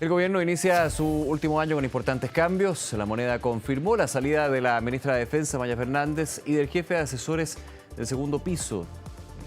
El gobierno inicia su último año con importantes cambios. La moneda confirmó la salida de la ministra de Defensa, Maya Fernández, y del jefe de asesores del segundo piso,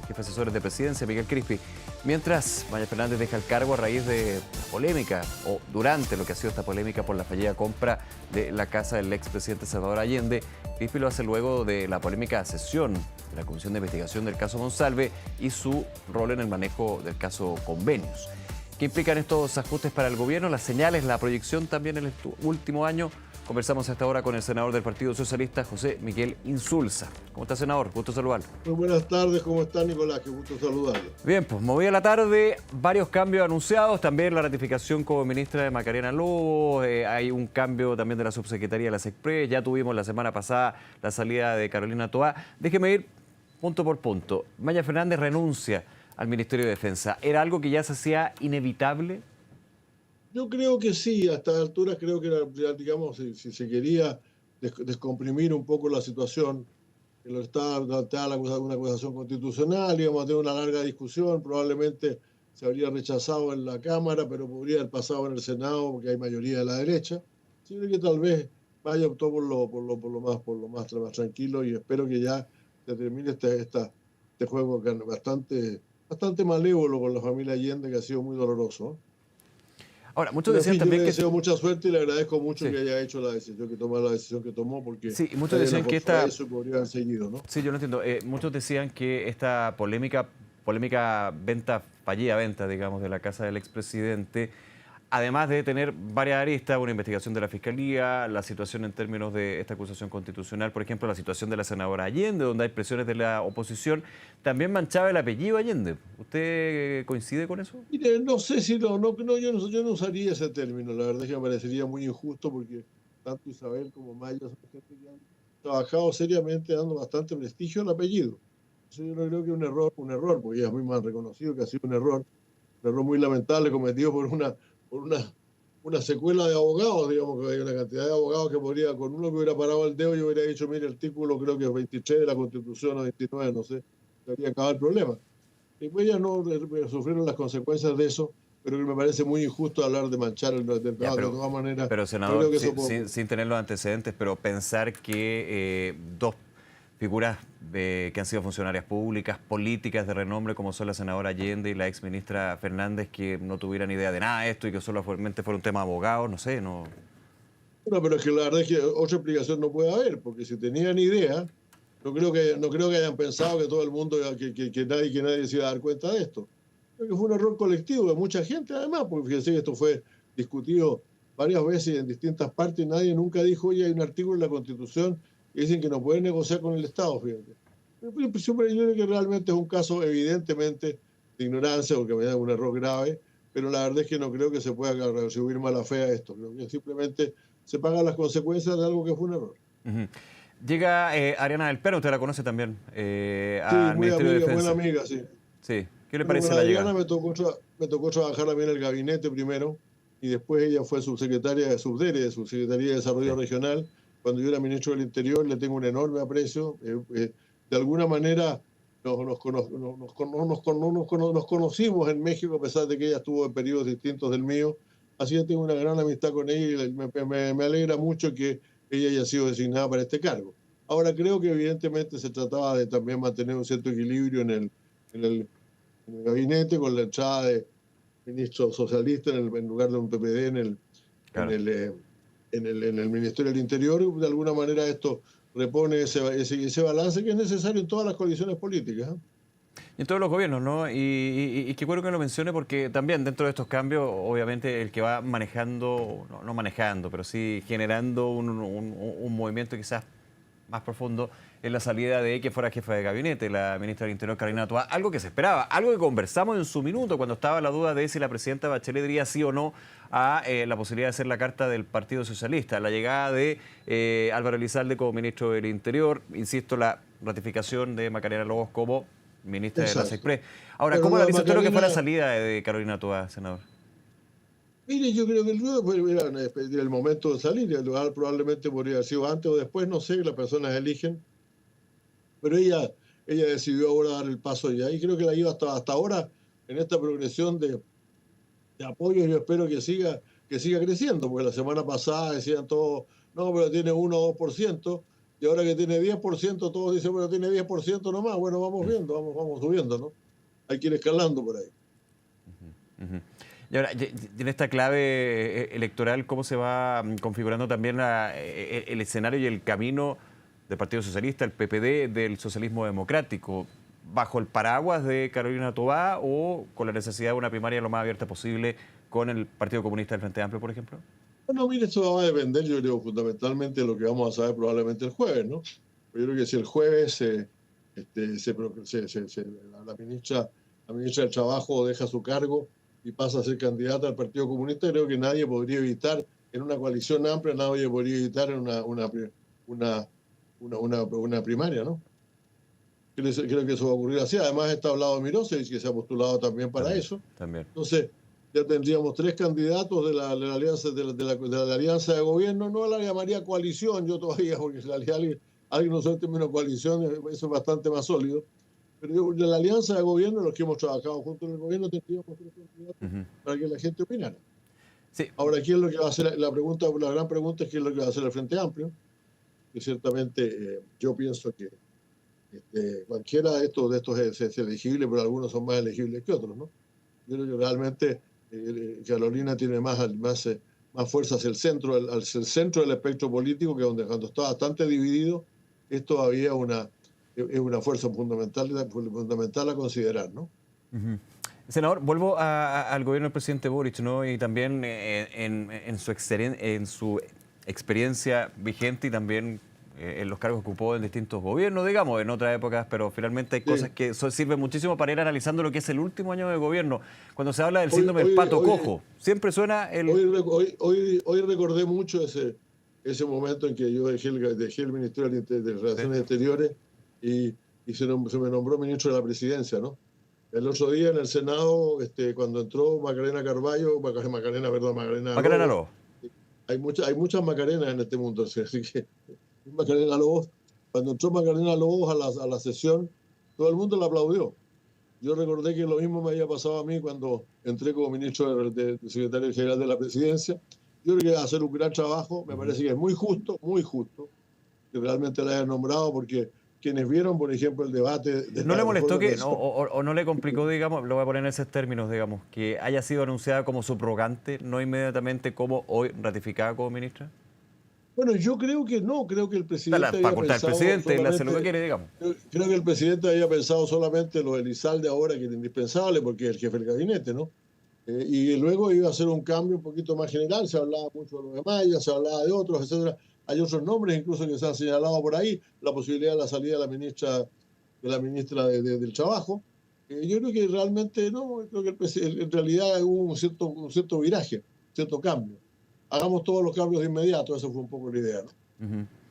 el jefe de asesores de presidencia, Miguel Crispi. Mientras Maya Fernández deja el cargo a raíz de polémica, o durante lo que ha sido esta polémica por la fallida compra de la casa del expresidente Salvador Allende, Crispi lo hace luego de la polémica sesión de la Comisión de Investigación del caso Monsalve y su rol en el manejo del caso Convenios. ¿Qué implican estos ajustes para el gobierno? Las señales, la proyección también en el último año. Conversamos hasta ahora con el senador del Partido Socialista, José Miguel Insulza. ¿Cómo está, senador? Gusto saludarlo. Muy buenas tardes, ¿cómo está, Nicolás? Qué gusto saludarlo. Bien, pues movida la tarde, varios cambios anunciados, también la ratificación como ministra de Macarena Lobos, hay un cambio también de la subsecretaría de la SECPRES, ya tuvimos la semana pasada la salida de Carolina Toá. Déjeme ir punto por punto. Maya Fernández renuncia al Ministerio de Defensa. ¿Era algo que ya se hacía inevitable? Yo creo que sí, a estas alturas creo que, digamos, si se quería descomprimir un poco la situación, que lo estaba una acusación constitucional, íbamos a tener una larga discusión, probablemente se habría rechazado en la Cámara, pero podría haber pasado en el Senado porque hay mayoría de la derecha. Sí, creo que tal vez Maya optó por lo más tranquilo y espero que ya se termine este juego bastante malévolo con la familia Allende, que ha sido muy doloroso. Ahora, muchos Pero en decían fin, yo le también que... deseo mucha suerte y le agradezco mucho Sí. que haya hecho la decisión que tomó, porque Sí, y muchos decían que eso podría haber seguido, ¿no? Sí, yo lo entiendo. Muchos decían que esta polémica venta, digamos, de la casa del expresidente, además de tener varias aristas, una investigación de la Fiscalía, la situación en términos de esta acusación constitucional, por ejemplo, la situación de la senadora Allende, donde hay presiones de la oposición, también manchaba el apellido Allende. ¿Usted coincide con eso? Mire, no sé si yo no usaría ese término, la verdad es que me parecería muy injusto porque tanto Isabel como Maya son gente que han trabajado seriamente dando bastante prestigio al apellido. Eso yo no creo que es un error, porque ellas mismas han reconocido que ha sido un error muy lamentable cometido por una secuela de abogados, digamos que hay una cantidad de abogados que podría, con uno que hubiera parado el dedo y hubiera dicho, mire, el artículo creo que es 23 de la Constitución o 29, no sé, se habría acabado el problema. Y pues ellas no sufrieron las consecuencias de eso, pero que me parece muy injusto hablar de manchar el debate. Ya, De todas maneras, pero no creo senador, que eso pueda sin, ocurrir. sin tener los antecedentes, pero pensar que dos figuras que han sido funcionarias públicas, políticas de renombre, como son la senadora Allende y la exministra Fernández, que no tuvieran idea de nada de esto y que solamente fuera un tema de abogados, no sé, no... Bueno, pero es que la verdad es que otra explicación no puede haber, porque si tenían idea, no creo que hayan pensado que todo el mundo, que nadie se iba a dar cuenta de esto. Creo que fue un error colectivo de mucha gente, además, porque fíjense que esto fue discutido varias veces en distintas partes y nadie nunca dijo, oye, hay un artículo en la Constitución que dicen que no pueden negociar con el Estado, fíjate. Yo creo que realmente es un caso evidentemente de ignorancia, porque me da un error grave, pero la verdad es que no creo que se pueda subir mala fe a esto. Creo que simplemente se pagan las consecuencias de algo que fue un error. Ujú. Llega Ariana del Pino, usted la conoce también, Sí, al muy Ministerio de amiga, buena Defensa. amiga, sí. Sí, ¿qué le Bueno, parece con la Adriana llegada? me tocó trabajar también en el gabinete primero y después ella fue subsecretaria de Subdere, de Subsecretaría de Desarrollo Sí. Regional. Cuando yo era ministro del Interior le tengo un enorme aprecio. De alguna manera nos conocimos en México a pesar de que ella estuvo en periodos distintos del mío. Así que tengo una gran amistad con ella y me alegra mucho que ella haya sido designada para este cargo. Ahora creo que evidentemente se trataba de también mantener un cierto equilibrio en el en el gabinete con la entrada de ministro socialista en lugar de un PPD en Claro. el, eh, en el Ministerio del Interior. Y de alguna manera esto repone ese balance que es necesario en todas las coaliciones políticas, ¿eh? Y en todos los gobiernos, ¿no? Y qué bueno que lo mencione porque también dentro de estos cambios, obviamente el que va manejando, no manejando, pero sí generando un movimiento quizás más profundo es la salida de que fuera jefa de gabinete, la ministra del Interior, Carolina Toá, algo que se esperaba, algo que conversamos en su minuto cuando estaba la duda de si la presidenta Bachelet diría sí o no a la posibilidad de hacer la carta del Partido Socialista, la llegada de Álvaro Elizalde como ministro del Interior, insisto, la ratificación de Macarena Lobos como ministra de la Exacto. SECPRES. Ahora, Bueno, ¿cómo la analiza usted lo que fue la Macarena, salida de Carolina Toá, senador? mire, yo creo que era el momento de salir. El lugar probablemente podría haber sido antes o después, no sé, las personas eligen, pero ella decidió ahora dar el paso ya y creo que la iba hasta ahora en esta progresión de apoyo. Yo espero que que siga creciendo, porque la semana pasada decían todos, no, pero tiene 1 o 2%, y ahora que tiene 10%, todos dicen, bueno, tiene 10% nomás, bueno, vamos viendo, vamos subiendo, ¿no? Hay que ir escalando por ahí. Ujú. Y ahora, y en esta clave electoral, ¿cómo se va configurando también el escenario y el camino del Partido Socialista, el PPD, del socialismo democrático? ¿Bajo el paraguas de Carolina Tobar o con la necesidad de una primaria lo más abierta posible con el Partido Comunista del Frente Amplio, por ejemplo? Bueno, mire, esto va a depender, yo creo, fundamentalmente de lo que vamos a saber probablemente el jueves, ¿no? Yo creo que si el jueves la ministra del Trabajo deja su cargo y pasa a ser candidata al Partido Comunista, creo que nadie podría evitar, en una coalición amplia, nadie podría evitar en una primaria, ¿no? Creo que eso va a ocurrir así. Además está hablado de Mirosevic, que se ha postulado también para eso. También. Entonces, ya tendríamos 3 candidatos de la alianza de la alianza de gobierno. No la llamaría coalición yo todavía, porque en realidad alguien no usa el término coalición, eso es bastante más sólido. Pero de la alianza de gobierno, los que hemos trabajado juntos en el gobierno, tendríamos 3 candidatos para que la gente opinara. Sí. Ahora, ¿quién es lo que va a hacer? La gran pregunta es quién es lo que va a hacer el Frente Amplio. Que ciertamente yo pienso que cualquiera de estos es elegible, pero algunos son más elegibles que otros, ¿no? Yo creo que realmente Carolina tiene más fuerza hacia el centro, el centro del espectro político, que donde cuando está bastante dividido, es todavía es una fuerza fundamental a considerar, ¿no? Senador, vuelvo al gobierno del presidente Boric, ¿no? Y también en su experiencia vigente y también en los cargos que ocupó en distintos gobiernos, digamos, en otras épocas, pero finalmente hay cosas que sirven muchísimo para ir analizando lo que es el último año de gobierno. Cuando se habla del síndrome del pato cojo, siempre suena el... Hoy recordé mucho ese momento en que yo dejé el Ministerio de Relaciones Exteriores y se me nombró ministro de la Presidencia, ¿no? El otro día en el Senado, cuando entró Macarena Macarena Lobo. Hay muchas Macarenas en este mundo, así que Macarena Lobos, cuando entró Macarena Lobos a la sesión, todo el mundo la aplaudió. Yo recordé que lo mismo me había pasado a mí cuando entré como ministro de secretario general de la Presidencia. Yo creo que va a hacer un gran trabajo, me parece que es muy justo que realmente la hayan nombrado, porque quienes vieron, por ejemplo, el debate... ¿No le molestó o no le complicó, digamos, lo voy a poner en esos términos, digamos, que haya sido anunciada como subrogante, no inmediatamente como hoy ratificada como ministra? Bueno, yo creo que no, creo que el presidente había pensado... el presidente, él hace lo que quiere, digamos. Creo que el presidente había pensado solamente lo de Elizalde ahora, que era indispensable, porque es el jefe del gabinete, ¿no? Y luego iba a hacer un cambio un poquito más general, se hablaba mucho de los de Maya, se hablaba de otros, etcétera. Hay otros nombres incluso que se han señalado por ahí, la posibilidad de la salida de la ministra del Trabajo. Yo creo que realmente no, creo que en realidad hubo un cierto viraje, cierto cambio. Hagamos todos los cambios de inmediato, esa fue un poco la idea, ¿no?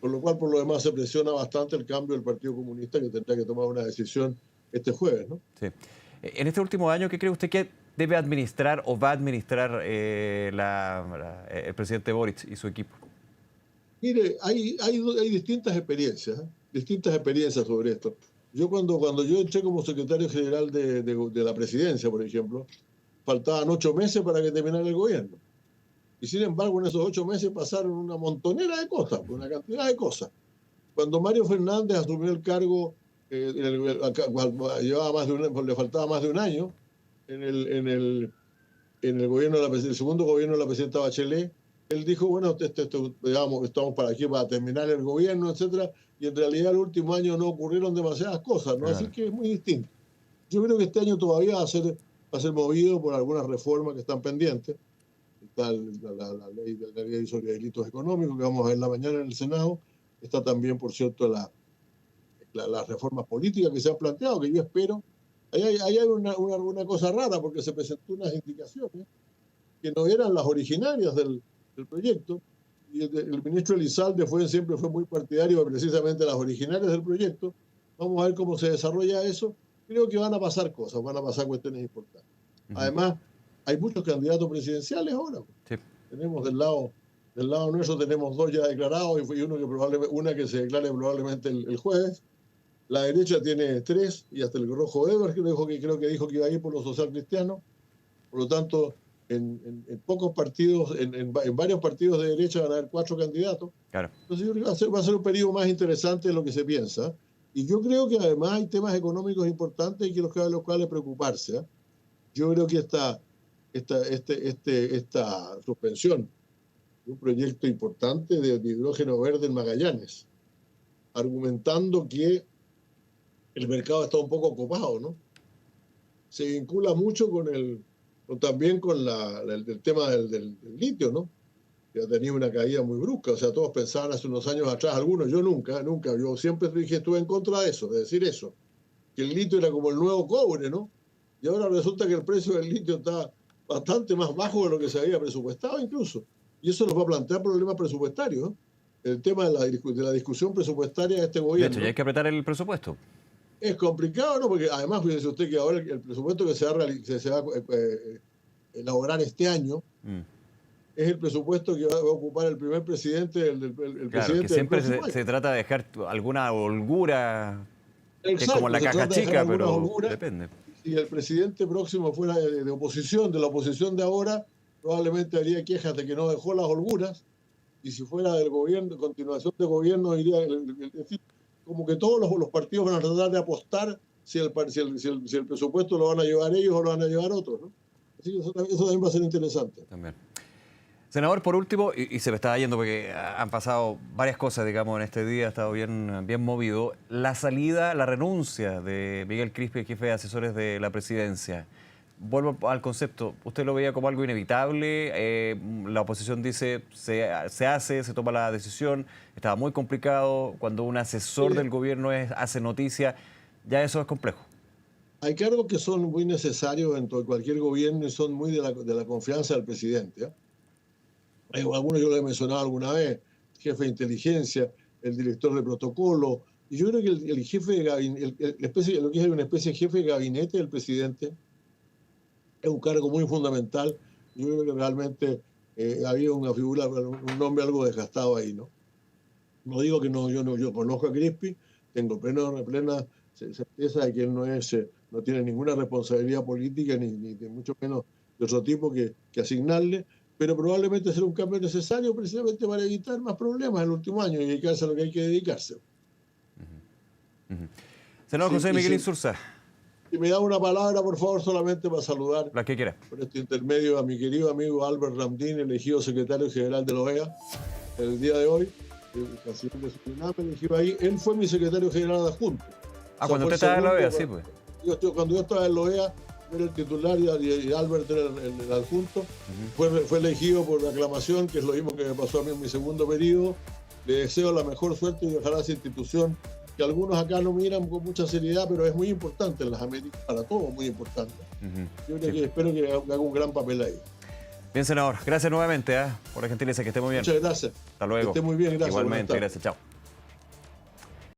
Por lo cual, por lo demás, se presiona bastante el cambio del Partido Comunista, que tendrá que tomar una decisión este jueves, ¿no? Sí. En este último año, ¿qué cree usted que debe administrar o va a administrar el presidente Boric y su equipo? Mire, hay distintas experiencias sobre esto. Yo cuando yo entré como secretario general de la presidencia, por ejemplo, faltaban 8 meses para que terminara el gobierno. Y sin embargo, en esos 8 meses pasaron una montonera de cosas, una cantidad de cosas. Cuando Mario Fernández asumió el cargo, le faltaba más de un año, en el gobierno el segundo gobierno de la presidenta Bachelet, él dijo, bueno, digamos, estamos para aquí para terminar el gobierno, etcétera, y en realidad el último año no ocurrieron demasiadas cosas, ¿no? Así que es muy distinto. Yo creo que este año todavía va a ser movido por algunas reformas que están pendientes. Está la ley sobre delitos económicos que vamos a ver la mañana en el Senado. Está también, por cierto, las reformas políticas que se han planteado, que yo espero. Ahí hay una cosa rara, porque se presentó unas indicaciones que no eran las originarias del proyecto, y el ministro Elizalde siempre fue muy partidario precisamente de las originarias del proyecto. Vamos a ver cómo se desarrolla eso. Creo que van a pasar cosas, van a pasar cuestiones importantes. Además, hay muchos candidatos presidenciales ahora. Sí. Tenemos del lado nuestro tenemos 2 ya declarados y una que se declare probablemente el jueves. La derecha tiene 3 y hasta el Rojo Eber, que creo que dijo que iba a ir por los social cristianos. Por lo tanto, en pocos partidos, en varios partidos de derecha van a haber 4 candidatos. Claro. Entonces yo creo que va a ser un periodo más interesante de lo que se piensa. Y yo creo que además hay temas económicos importantes y que los cuales preocuparse, ¿eh? Yo creo que esta suspensión de un proyecto importante de hidrógeno verde en Magallanes, argumentando que el mercado está un poco copado, ¿no? Se vincula mucho también con el tema del litio, ¿no? Que ha tenido una caída muy brusca. O sea, todos pensaban hace unos años atrás, algunos, yo nunca, yo siempre dije, estuve en contra de eso, de decir eso, que el litio era como el nuevo cobre, ¿no? Y ahora resulta que el precio del litio está bastante más bajo de lo que se había presupuestado incluso. Y eso nos va a plantear problemas presupuestarios, ¿no? El tema de la discusión presupuestaria de este gobierno. De hecho, ya hay que apretar el presupuesto. Es complicado, ¿no? Porque además, fíjese usted que ahora el presupuesto que se va a elaborar este año es el presupuesto que va a ocupar el primer presidente, el Claro, presidente que siempre del próximo año. se trata de dejar alguna holgura, que es Exacto, como la se caja trata de dejar chica, alguna pero holgura. depende. Si el presidente próximo fuera de oposición, de la oposición de ahora, probablemente habría quejas de que no dejó las holguras, y si fuera del gobierno, continuación de gobierno, iría, es decir, como que todos los partidos van a tratar de apostar si el presupuesto lo van a llevar ellos o lo van a llevar otros, ¿no? Así que eso también va a ser interesante. También. Senador, por último, y se me estaba yendo porque han pasado varias cosas, digamos, en este día, ha estado bien movido. La salida, la renuncia de Miguel Crispi, jefe de asesores de la presidencia. Vuelvo al concepto, ¿usted lo veía como algo inevitable? La oposición dice, se hace, se toma la decisión, estaba muy complicado, cuando un asesor del gobierno hace noticia, ya eso es complejo. Hay cargos que son muy necesarios en cualquier gobierno y son muy de la confianza del presidente, ¿eh? Algunos yo lo he mencionado alguna vez, jefe de inteligencia, el director de protocolo, y yo creo que el jefe de gabinete, lo que es una especie de jefe de gabinete del presidente, es un cargo muy fundamental. Yo creo que realmente había una figura, un nombre algo desgastado ahí, ¿no? No digo que no, yo conozco a Crispi, tengo plena certeza de que él no tiene ninguna responsabilidad política, ni de mucho menos de otro tipo que asignarle, pero probablemente será un cambio necesario precisamente para evitar más problemas en el último año y dedicarse a lo que hay que dedicarse. Senador José Miguel Insulza. Si me da una palabra, por favor, solamente para saludar La que quiera. por este intermedio a mi querido amigo Albert Ramdín, elegido secretario general de la OEA el día de hoy, el canciller de Surinam, elegido ahí. Él fue mi secretario general adjunto. Cuando usted estaba en la OEA, sí, pues. Cuando yo estaba en la OEA, era el titular y Albert era el adjunto. Fue elegido por aclamación, que es lo mismo que me pasó a mí en mi segundo periodo. Le deseo la mejor suerte y ojalá esa institución, que algunos acá no miran con mucha seriedad, pero es muy importante en las Américas, para todos muy importante. Yo creo que espero que haga un gran papel ahí. Bien, senador. Gracias nuevamente por la gentileza. Que esté muy bien. Muchas gracias. Hasta luego. Que esté muy bien. Gracias. Igualmente. Gracias. Chao.